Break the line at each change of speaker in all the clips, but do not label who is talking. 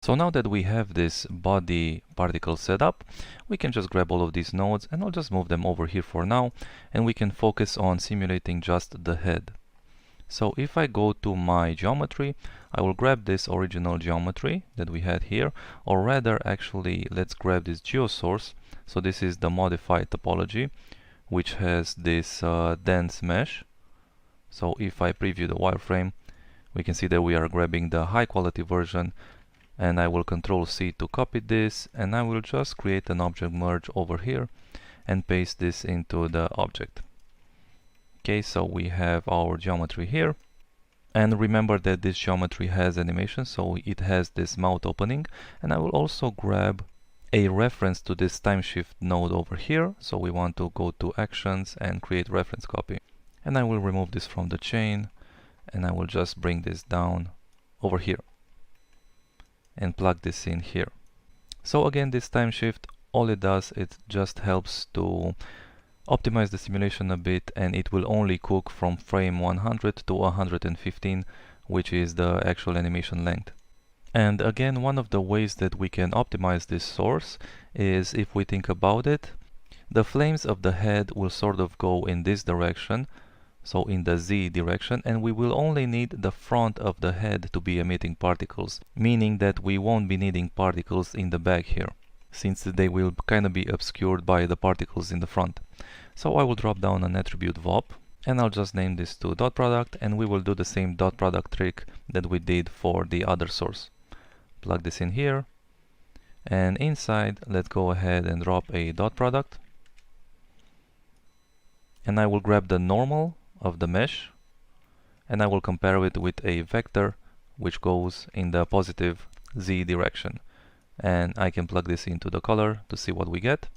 So now that we have this body particle set up, we can just grab all of these nodes and I'll just move them over here for now, and we can focus on simulating just the head. So if I go to my geometry, I will grab this original geometry that we had here, or rather actually let's grab this geosource. So this is the modified topology, which has this dense mesh. So if I preview the wireframe, we can see that we are grabbing the high quality version, and I will Control C to copy this, and I will just create an object merge over here and paste this into the object. Okay, so we have our geometry here, and remember that this geometry has animation, so it has this mouth opening, and I will also grab a reference to this time shift node over here. So we want to go to actions and create reference copy, and I will remove this from the chain, and I will just bring this down over here and plug this in here. So again, this time shift, all it does, it just helps to optimize the simulation a bit, and it will only cook from frame 100 to 115, which is the actual animation length. And again, one of the ways that we can optimize this source is, if we think about it, the flames of the head will sort of go in this direction, so in the Z direction, and we will only need the front of the head to be emitting particles, meaning that we won't be needing particles in the back here, since they will kind of be obscured by the particles in the front. So I will drop down an attribute VOP, and I'll just name this to dot product, and we will do the same dot product trick that we did for the other source. Plug this in here, and inside let's go ahead and drop a dot product, and I will grab the normal of the mesh, and I will compare it with a vector which goes in the positive Z direction, and I can plug this into the color to see what we get.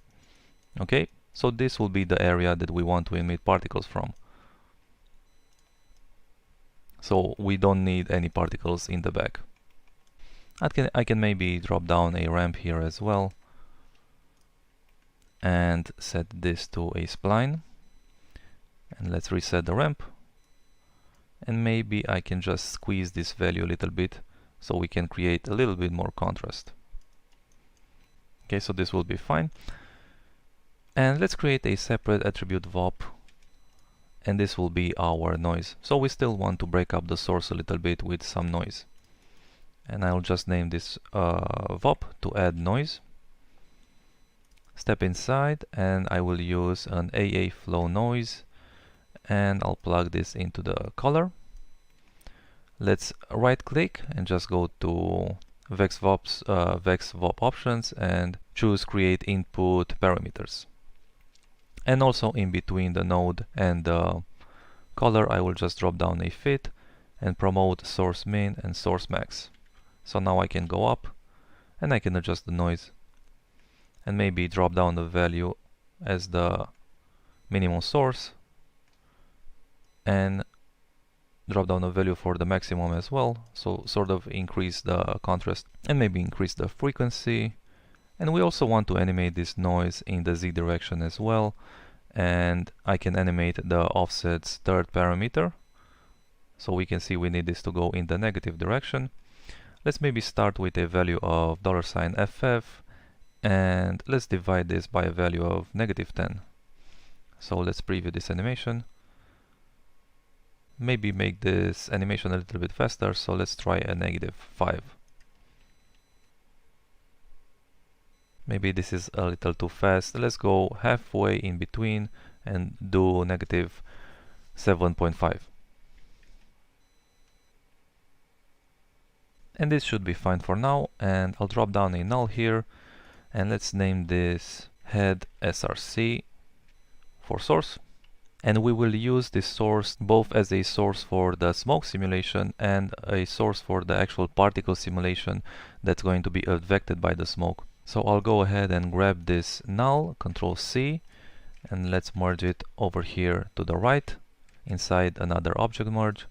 Okay, so this will be the area that we want to emit particles from. So we don't need any particles in the back. I can maybe drop down a ramp here as well and set this to a spline, and let's reset the ramp, and maybe I can just squeeze this value a little bit so we can create a little bit more contrast. Okay, so this will be fine. And let's create a separate attribute VOP, and this will be our noise. So we still want to break up the source a little bit with some noise, and I'll just name this VOP to add noise. Step inside, and I will use an AA flow noise, and I'll plug this into the color. Let's right click and just go to Vex VOP options and choose create input parameters. And also in between the node and the color, I will just drop down a fit and promote source min and source max. So now I can go up and I can adjust the noise and maybe drop down the value as the minimum source, and drop down a value for the maximum as well, so sort of increase the contrast and maybe increase the frequency. And we also want to animate this noise in the Z direction as well, and I can animate the offset's third parameter, so we can see we need this to go in the negative direction. Let's maybe start with a value of $FF, and let's divide this by a value of -10. So let's preview this animation. Maybe make this animation a little bit faster, so let's try a -5. Maybe this is a little too fast. Let's go halfway in between and do -7.5. And this should be fine for now, and I'll drop down a null here, and let's name this head SRC for source. And we will use this source both as a source for the smoke simulation and a source for the actual particle simulation that's going to be affected by the smoke. So I'll go ahead and grab this null, Control C, and let's merge it over here to the right inside another object merge.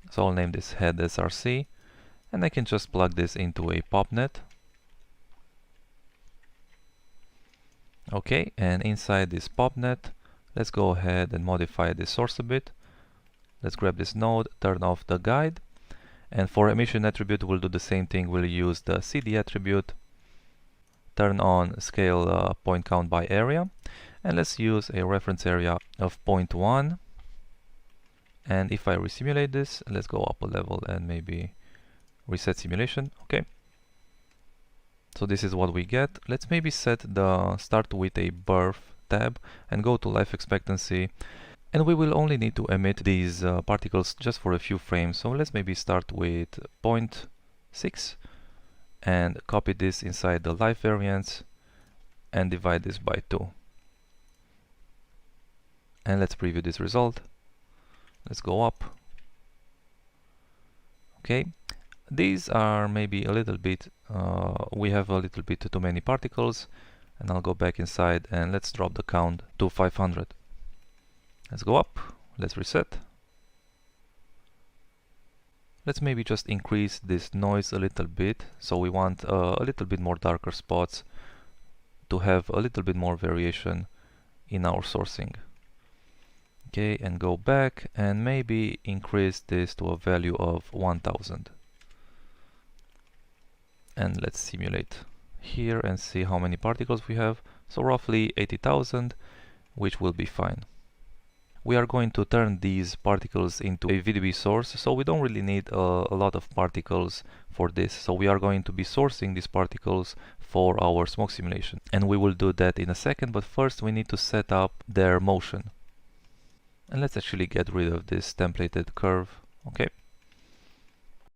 So I'll name this head SRC, and I can just plug this into a popnet. Okay, and inside this popnet, let's go ahead and modify this source a bit. Let's grab this node, turn off the guide, And for emission attribute, we'll do the same thing. We'll use the CD attribute, turn on scale point count by area, and let's use a reference area of 0.1. And if I resimulate this, let's go up a level and maybe reset simulation. Okay. So this is what we get. Let's maybe start with a birth tab and go to life expectancy. And we will only need to emit these particles just for a few frames. So let's maybe start with 0.6 and copy this inside the life variance and divide this by 2. And let's preview this result. Let's go up. Okay, these are maybe a little bit, we have a little bit too many particles, and I'll go back inside and let's drop the count to 500. Let's go up, let's reset. Let's maybe just increase this noise a little bit, so we want a little bit more darker spots to have a little bit more variation in our sourcing. Okay, and go back and maybe increase this to a value of 1000. And let's simulate here and see how many particles we have. So roughly 80,000, which will be fine. We are going to turn these particles into a VDB source, so we don't really need a lot of particles for this. So we are going to be sourcing these particles for our smoke simulation. And we will do that in a second, but first we need to set up their motion. And let's actually get rid of this templated curve. Okay.